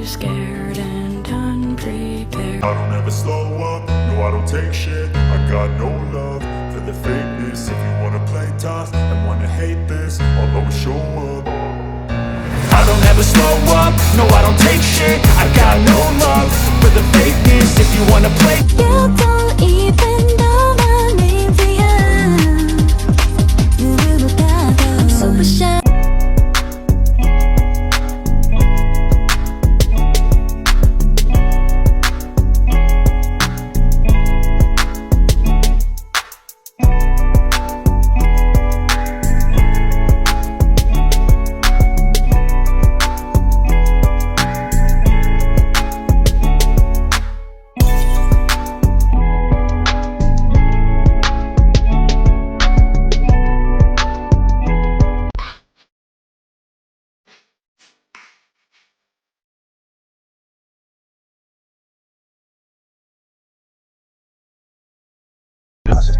be scared and unprepared. I don't ever slow up, no I don't take shit. I got no love for the fakeness. If you wanna play tough and wanna hate this, I'll always show up. I don't ever slow up, no I don't take shit. I got no love for the fakeness. If you wanna play, You don't even know my name for you. I'm super shy.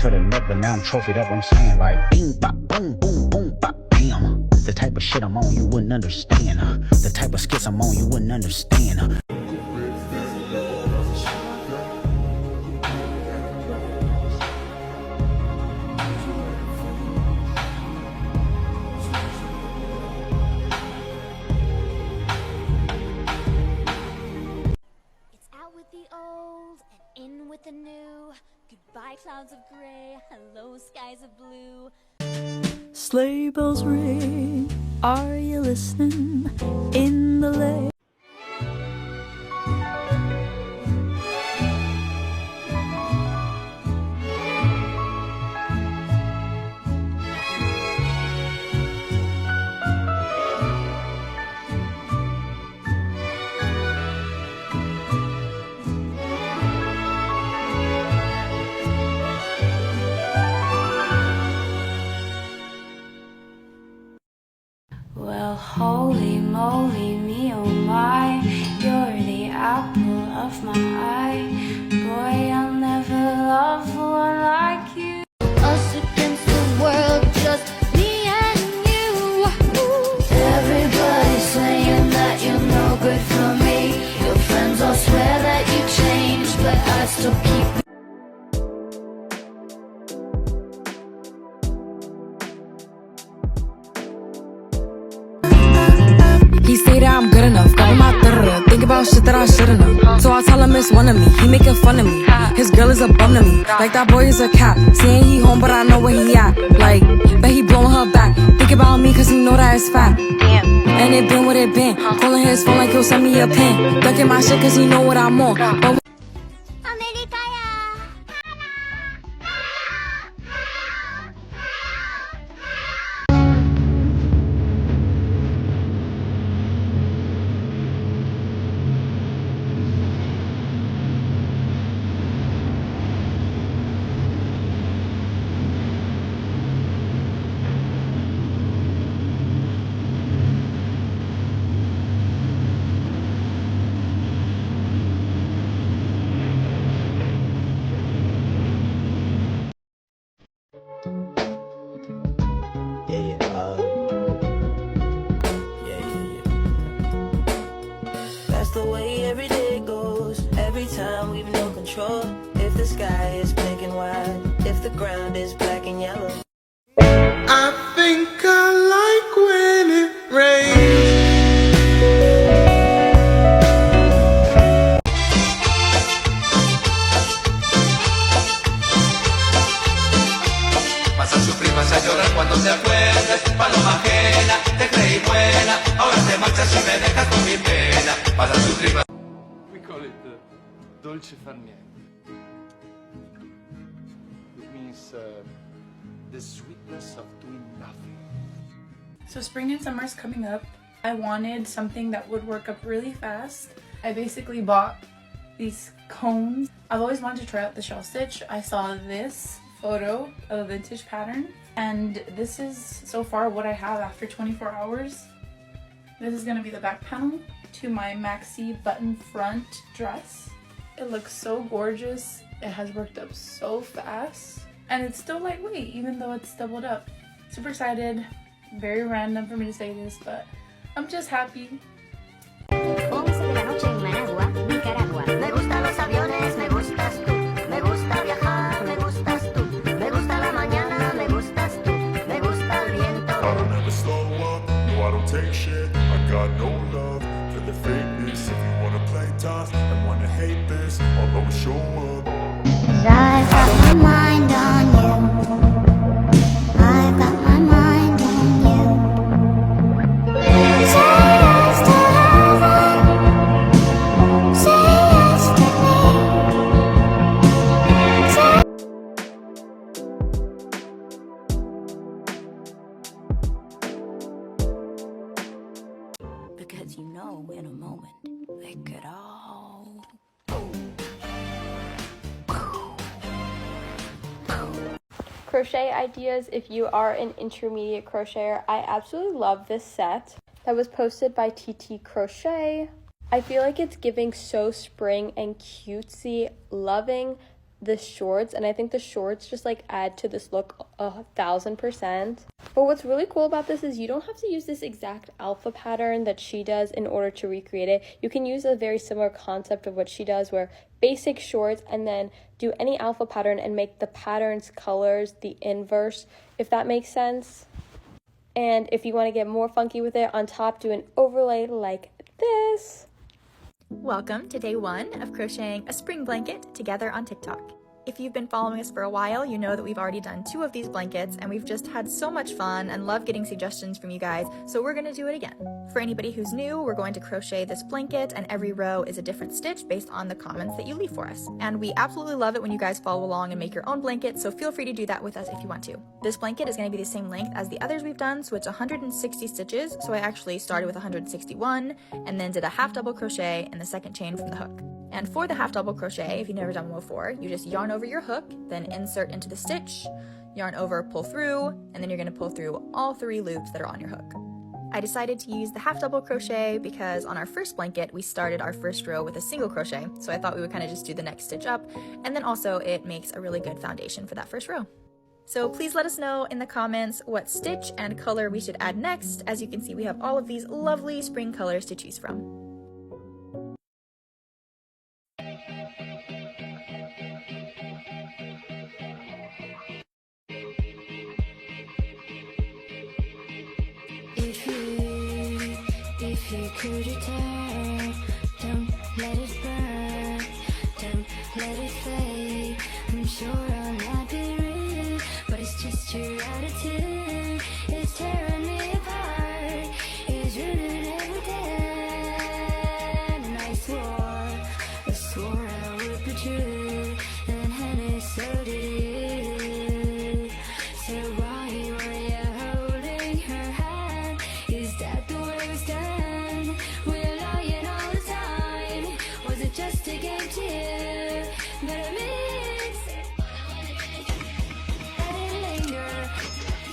To the neck, but now I'm trophied up. I'm saying like bing, bop, boom, boom, boom, bop, bam. The type of shit I'm on, you wouldn't understand. The type of skits I'm on, you wouldn't understand. It's out with the old and in with the new. Goodbye clouds of gray, hello skies of blue. Sleigh bells ring, are you listening? In the lane. Well, holy moly, me oh my, you're the apple of my eye. Boy, I'll never love one like you. Us against the world, just me and you. Everybody's saying that you're no good for me. Your friends all swear that you changed, but I still keep. He say that I'm good enough, got my third. Think about shit that I should've known. So I tell him it's one of me. He making fun of me. His girl is a bum to me. Like that boy is a cat. Saying he home, but I know where he at. Like, bet he blowing her back. Think about me, cause he know that it's fat. And it been what it been. Calling his phone like he'll send me a pin. Ducking my shit cause he know what I'm on. But That's the way every day goes. Every time we've no control. If the sky is pink and white, if the ground is black and yellow. I think I like when it rains. Vas a sufrir, vas a llorar cuando te acuerdes. Paloma ajena, te creí buena. Ahora te marchas y me dejas con mi pena. Vas a sufrir. We call it dolce far niente. It means the sweetness of doing nothing. So spring and summer is coming up. I wanted something that would work up really fast. I basically bought these cones. I've always wanted to try out the shell stitch. I saw this photo of a vintage pattern, and this is so far what I have after 24 hours. This is gonna be the back panel to my maxi button front dress. It looks so gorgeous. It has worked up so fast, and it's still lightweight even though it's doubled up. Super excited. Very random for me to say this, but I'm just happy. ¿Cómo se te ganó? noche en Managua, Nicaragua. Me gustan los aviones, me gustas tú. Me gusta viajar, me gustas tú. Me gusta la mañana, me gustas tú. Me gusta el viento. I don't ever slow up, no I don't take shit. I got no love for the fakeness. If you wanna play tough and wanna hate this, I'll always show up. I've got my mind on you. I've got my mind on you. Say yes to heaven. Say yes to me. Because you know, in a moment, they could all. Crochet ideas if you are an intermediate crocheter. I absolutely love this set that was posted by TT Crochet. I feel like it's giving so spring and cutesy, loving the shorts, and I think the shorts just like add to this look 1000%. But what's really cool about this is you don't have to use this exact alpha pattern that she does in order to recreate it. You can use a very similar concept of what she does, where basic shorts and then do any alpha pattern and make the pattern's colors the inverse, if that makes sense. And if you want to get more funky with it, on top do an overlay like this. Welcome to day 1 of crocheting a spring blanket together on TikTok. If you've been following us for a while, you know that we've already done 2 of these blankets and we've just had so much fun and love getting suggestions from you guys, so we're gonna do it again. For anybody who's new, we're going to crochet this blanket and every row is a different stitch based on the comments that you leave for us. And we absolutely love it when you guys follow along and make your own blanket, so feel free to do that with us if you want to. This blanket is gonna be the same length as the others we've done, so it's 160 stitches, so I actually started with 161 and then did a half double crochet in the second chain from the hook. And for the half double crochet, if you've never done one before, you just yarn over your hook, then insert into the stitch, yarn over, pull through, and then you're gonna pull through all 3 loops that are on your hook. I decided to use the half double crochet because on our first blanket, we started our first row with a single crochet, so I thought we would kind of just do the next stitch up, and then also it makes a really good foundation for that first row. So please let us know in the comments what stitch and color we should add next. As you can see, we have all of these lovely spring colors to choose from. If you could return, don't let it burn, don't let it fade. I'm sure I'll not be rude, but it's just your attitude. It's tearing me apart, it's ruining everything. And I swore I would be true, and honey, so did you. So why were you holding her hand? Is that the way we stand? We're lying all the time. Was it just a game to you? But I miss. I didn't linger. I didn't linger. I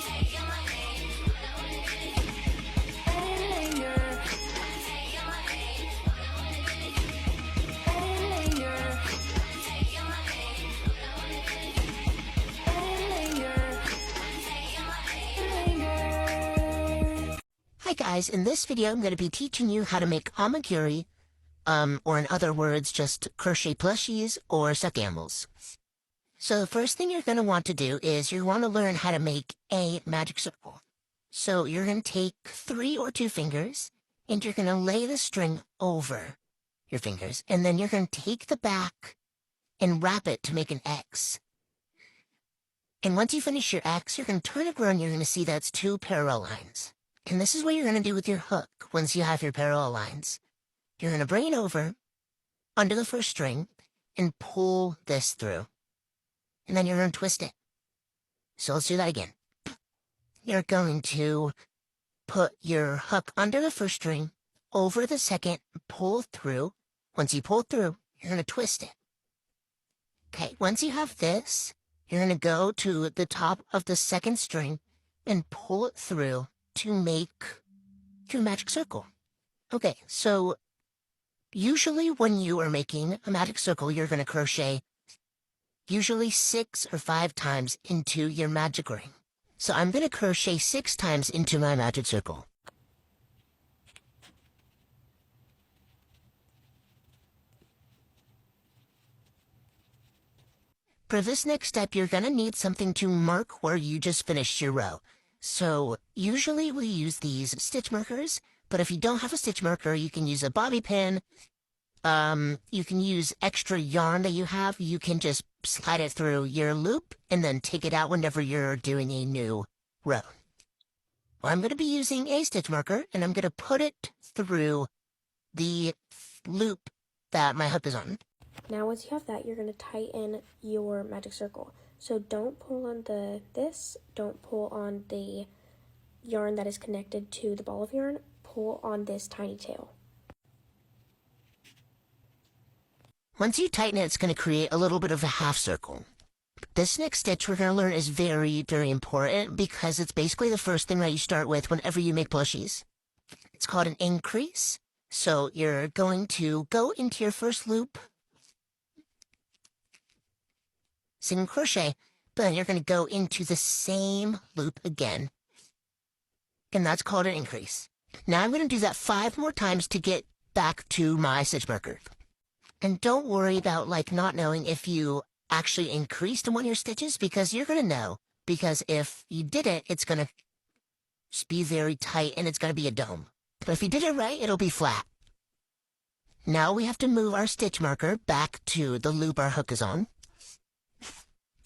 didn't linger. I didn't linger. Hi guys, in this video I'm going to be teaching you how to make amigurumi, or in other words, just crochet plushies or stuffed animals. So the first thing you're going to want to do is you want to learn how to make a magic circle. So you're going to take 3 or 2 fingers and you're going to lay the string over your fingers, and then you're going to take the back and wrap it to make an X. And once you finish your X, you're going to turn it around and you're going to see that's 2 parallel lines. And this is what you're going to do with your hook once you have your parallel lines. You're going to bring it over under the first string and pull this through. And then you're going to twist it. So let's do that again. You're going to put your hook under the first string, over the second, pull through. Once you pull through, you're going to twist it. Okay, once you have this, you're going to go to the top of the second string and pull it through to make your magic circle. Okay, so usually when you are making a magic circle, you're going to crochet usually 6 or 5 times into your magic ring. So I'm going to crochet 6 times into my magic circle. For this next step, you're gonna need something to mark where you just finished your row. So usually we use these stitch markers, but if you don't have a stitch marker, you can use a bobby pin. You can use extra yarn that you have. You can just slide it through your loop and then take it out whenever you're doing a new row. Well, I'm going to be using a stitch marker, and I'm going to put it through the loop that my hook is on. Now once you have that, you're going to tighten your magic circle. So don't pull on don't pull on the yarn that is connected to the ball of yarn. Pull on this tiny tail. Once you tighten it, it's going to create a little bit of a half circle. This next stitch we're going to learn is very, very important because it's basically the first thing that you start with whenever you make plushies. It's called an increase. So you're going to go into your first loop, single crochet, but then you're going to go into the same loop again. And that's called an increase. Now I'm going to do that 5 more times to get back to my stitch marker. And don't worry about not knowing if you actually increased one of your stitches, because you're going to know. Because if you didn't, it's going to just be very tight and it's going to be a dome. But if you did it right, it'll be flat. Now we have to move our stitch marker back to the loop our hook is on.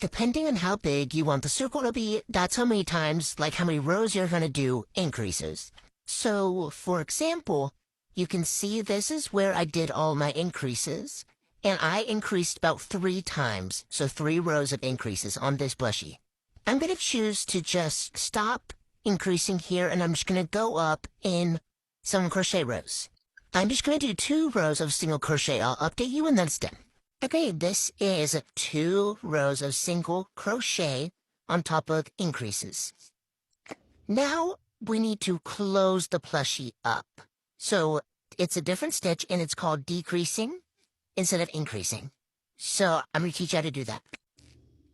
Depending on how big you want the circle to be, that's how many times, how many rows you're going to do increases. So, for example, you can see this is where I did all my increases. And I increased about 3 times, so 3 rows of increases on this blushie. I'm going to choose to just stop increasing here, and I'm just going to go up in single crochet rows. I'm just going to do 2 rows of single crochet. I'll update you when that's done. Okay, this is 2 rows of single crochet on top of increases. Now we need to close the plushie up. So it's a different stitch, and it's called decreasing instead of increasing. So I'm going to teach you how to do that.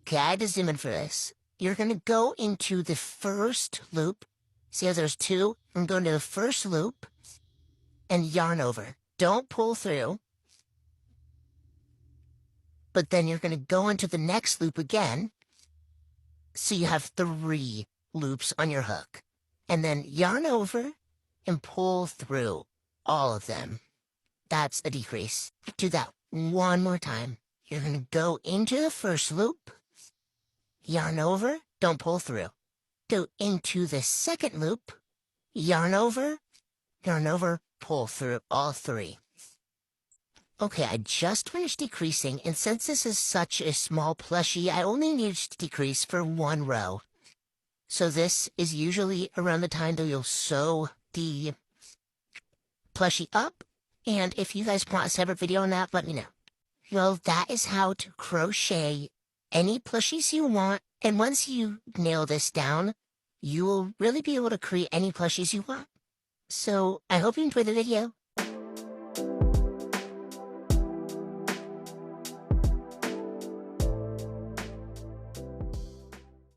Okay, I had to zoom in for this. You're going to go into the first loop. See how there's 2? I'm going to the first loop and yarn over. Don't pull through. But then you're going to go into the next loop again. So you have 3 loops on your hook. And then yarn over and pull through all of them. That's a decrease. Do that 1 more time. You're going to go into the first loop, yarn over, don't pull through. Go into the second loop, yarn over, pull through all 3. Okay, I just finished decreasing, and since this is such a small plushie, I only need to decrease for 1 row. So this is usually around the time that you'll sew the plushie up. And if you guys want a separate video on that, let me know. Well, that is how to crochet any plushies you want. And once you nail this down, you will really be able to create any plushies you want. So I hope you enjoyed the video.